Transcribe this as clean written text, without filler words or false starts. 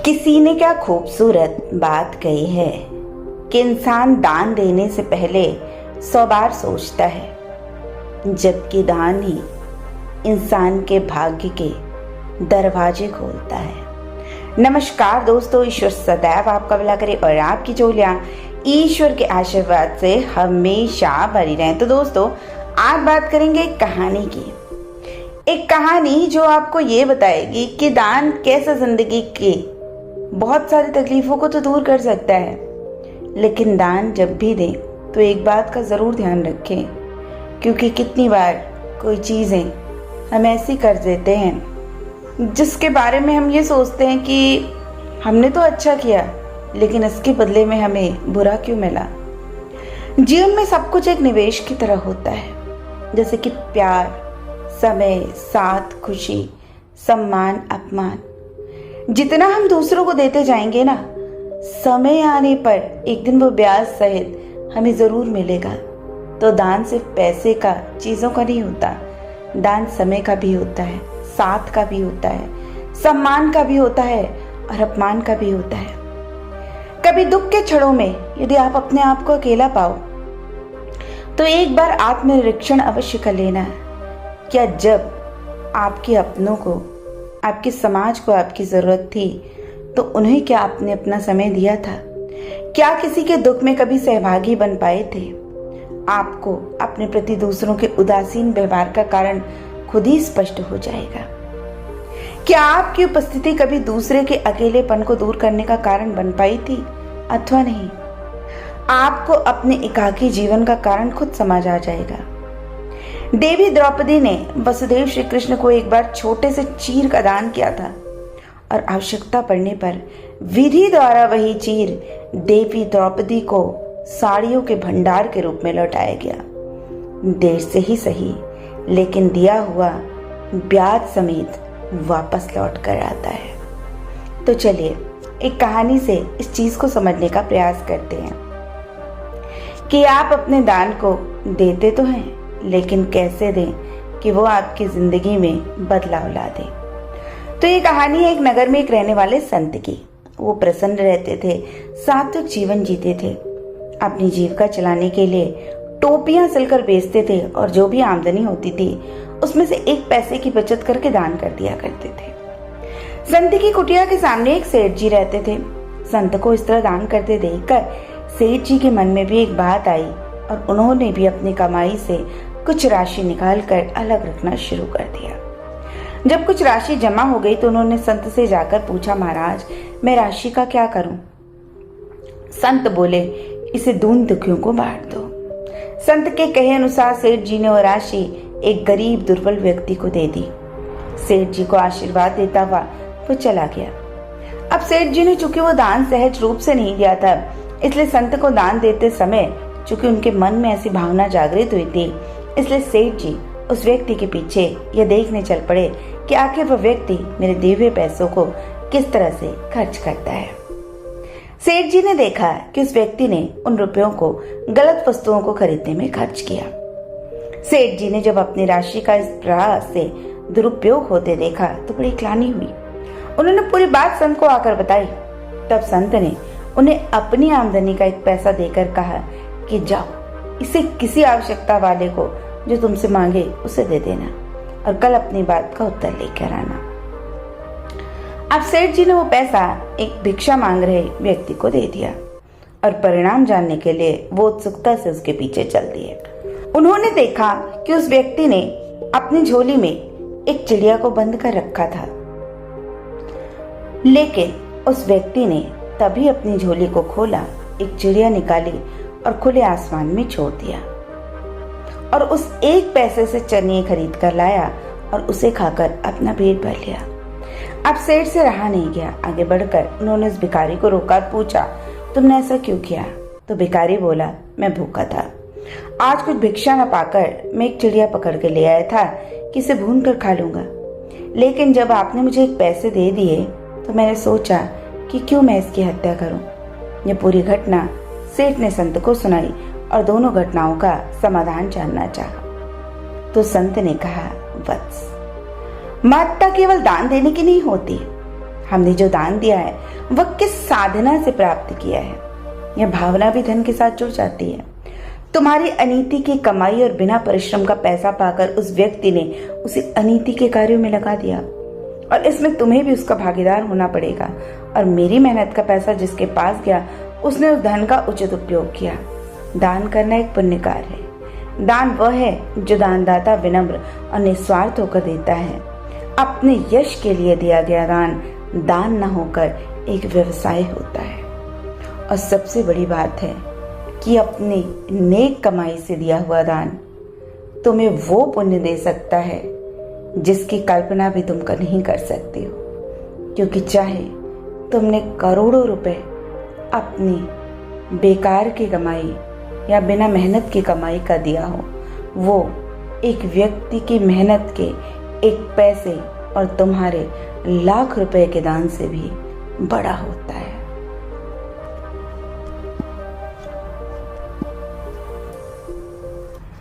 किसी ने क्या खूबसूरत बात कही है कि इंसान दान देने से पहले 100 बार सोचता है, जबकि दान ही इंसान के भाग्य के दरवाजे खोलता है। नमस्कार दोस्तों, ईश्वर सदैव आपका भला करे और आपकी झोलियां ईश्वर के आशीर्वाद से हमेशा भरी रहें। तो दोस्तों, आज बात करेंगे एक कहानी की। एक कहानी जो आपको ये बताएगी कि दान कैसे जिंदगी की बहुत सारी तकलीफों को तो दूर कर सकता है, लेकिन दान जब भी दें तो एक बात का ज़रूर ध्यान रखें, क्योंकि कितनी बार कोई चीज़ें हम ऐसी कर देते हैं जिसके बारे में हम ये सोचते हैं कि हमने तो अच्छा किया, लेकिन इसके बदले में हमें बुरा क्यों मिला। जीवन में सब कुछ एक निवेश की तरह होता है, जैसे कि प्यार, समय, साथ, खुशी, सम्मान, अपमान। जितना हम दूसरों को देते जाएंगे ना, समय आने पर एक दिन वो ब्याज सहित हमें जरूर मिलेगा। तो दान सिर्फ पैसे का, चीजों का नहीं होता, दान समय का भी होता है, साथ का भी होता है, सम्मान का भी होता है और अपमान का भी होता है। कभी दुख के क्षणों में यदि आप अपने आप को अकेला पाओ तो एक बार आत्मनिरीक्षण अवश्य कर लेना। क्या जब आपके अपनों को, आपके समाज को आपकी जरूरत थी तो उन्हें क्या आपने अपना समय दिया था? क्या किसी के दुख में कभी सहभागी बन पाए थे? आपको अपने प्रति दूसरों के उदासीन व्यवहार का कारण खुद ही स्पष्ट हो जाएगा। क्या आपकी उपस्थिति कभी दूसरे के अकेलेपन को दूर करने का कारण बन पाई थी अथवा नहीं? आपको अपने एकाकी जीवन का कारण खुद समझ आ जाएगा। देवी द्रौपदी ने वसुदेव श्री कृष्ण को एक बार छोटे से चीर का दान किया था और आवश्यकता पड़ने पर विधि द्वारा वही चीर देवी द्रौपदी को साड़ियों के भंडार के रूप में लौटाया गया। देर से ही सही, लेकिन दिया हुआ ब्याज समेत वापस लौट कर आता है। तो चलिए एक कहानी से इस चीज को समझने का प्रयास करते हैं कि आप अपने दान को देते तो हैं, लेकिन कैसे दें कि वो आपकी जिंदगी में बदलाव ला दे। तो ये कहानी है एक नगर में एक रहने वाले संत की। वो प्रसन्न रहते थे, सात्विक जीवन जीते थे, अपनी जीविका चलाने के लिए टोपियां सिलकर बेचते थे और जो भी आमदनी होती थी उसमें से 1 पैसे की बचत करके दान कर दिया करते थे। संत की कुटिया के सामने एक सेठ जी रहते थे। संत को इस तरह दान करते देखकर सेठ जी के मन में भी एक बात आई और उन्होंने भी अपनी कमाई से कुछ राशि निकालकर अलग रखना शुरू कर दिया। जब कुछ राशि जमा हो गई तो उन्होंने संत से जाकर पूछा, महाराज मैं राशि का क्या करूं? संत बोले, इसे दीन दुखियों को बांट दो। संत के कहे अनुसार सेठ जी ने वो राशि एक गरीब दुर्बल व्यक्ति को दे दी। सेठ जी को आशीर्वाद देता हुआ वो चला गया। अब सेठ जी ने चूंकि वो दान सहज रूप से नहीं दिया था, इसलिए संत को दान देते समय चूंकि उनके मन में ऐसी भावना जागृत हुई थी, इसलिए सेठ जी उस व्यक्ति के पीछे ये देखने चल पड़े कि आखिर वह व्यक्ति मेरे दिए हुए पैसों को किस तरह से खर्च करता है। सेठ जी ने देखा कि उस व्यक्ति ने उन रुपयों को गलत वस्तुओं को खरीदने में खर्च किया। सेठ जी ने जब अपनी राशि का इस तरह से दुरुपयोग होते देखा तो बड़ी ग्लानि हुई। उन्होंने पूरी बात संत को आकर बताई। तब संत ने उन्हें अपनी आमदनी का 1 पैसा देकर कहा कि जाओ, इसे किसी आवश्यकता वाले को जो तुमसे मांगे उसे दे देना और कल अपनी बात का उत्तर लेकर आना। अब सेठ जी ने वो पैसा एक भिक्षा मांग रहे व्यक्ति को दे दिया और परिणाम जानने के लिए वो उत्सुकता से उसके पीछे चल दिए। उन्होंने देखा कि उस व्यक्ति ने अपनी झोली में एक चिड़िया को बंद कर रखा था, लेकिन उस व्यक्ति ने तभी अपनी झोली को खोला, एक चिड़िया निकाली और खुले आसमान में छोड़ दिया और उस 1 पैसे से चने खरीद कर लाया और उसे खाकर अपना पेट भर लिया। अब सेठ से रहा नहीं गया। आगे बढ़कर उन्होंने उस भिखारी को रोका और पूछा, तुमने ऐसा क्यों किया? तो भिखारी बोला, मैं भूखा था, आज कुछ भिक्षा न पाकर मैं एक चिड़िया पकड़ के ले आया था कि इसे भून कर खा लूंगा, लेकिन जब आपने मुझे 1 पैसे दे दिए तो मैंने सोचा कि क्यों मैं इसकी हत्या करूं। यह पूरी घटना सेठ ने संत को सुनाई और दोनों घटनाओं का समाधान जानना चाहा। तो संत ने कहा, वत्स, महत्ता केवल दान देने की नहीं होती, हमने जो दान दिया है वह किस साधना से प्राप्त किया है, यह भावना भी धन के साथ जुड़ जाती है। तुम्हारी अनीति की कमाई और बिना परिश्रम का पैसा पाकर उस व्यक्ति ने उसे अनीति के कार्यों में लगा दिया और इसमें तुम्हें भी उसका भागीदार होना पड़ेगा। और मेरी मेहनत का पैसा जिसके पास गया उसने उस धन का उचित उपयोग किया। दान करना एक पुण्य कार्य है। दान वह है जो दानदाता विनम्र और निस्वार्थ होकर देता है। अपने यश के लिए दिया गया दान न होकर एक व्यवसाय होता है। और सबसे बड़ी बात है कि अपने नेक कमाई से दिया हुआ दान तुम्हें वो पुण्य दे सकता है जिसकी कल्पना भी तुम नहीं कर सकते हो, क्योंकि चाहे तुमने करोड़ों रुपए अपनी बेकार की कमाई या बिना मेहनत की कमाई का दिया हो, वो एक व्यक्ति की मेहनत के एक पैसे और तुम्हारे लाख रुपए के दान से भी बड़ा होता है।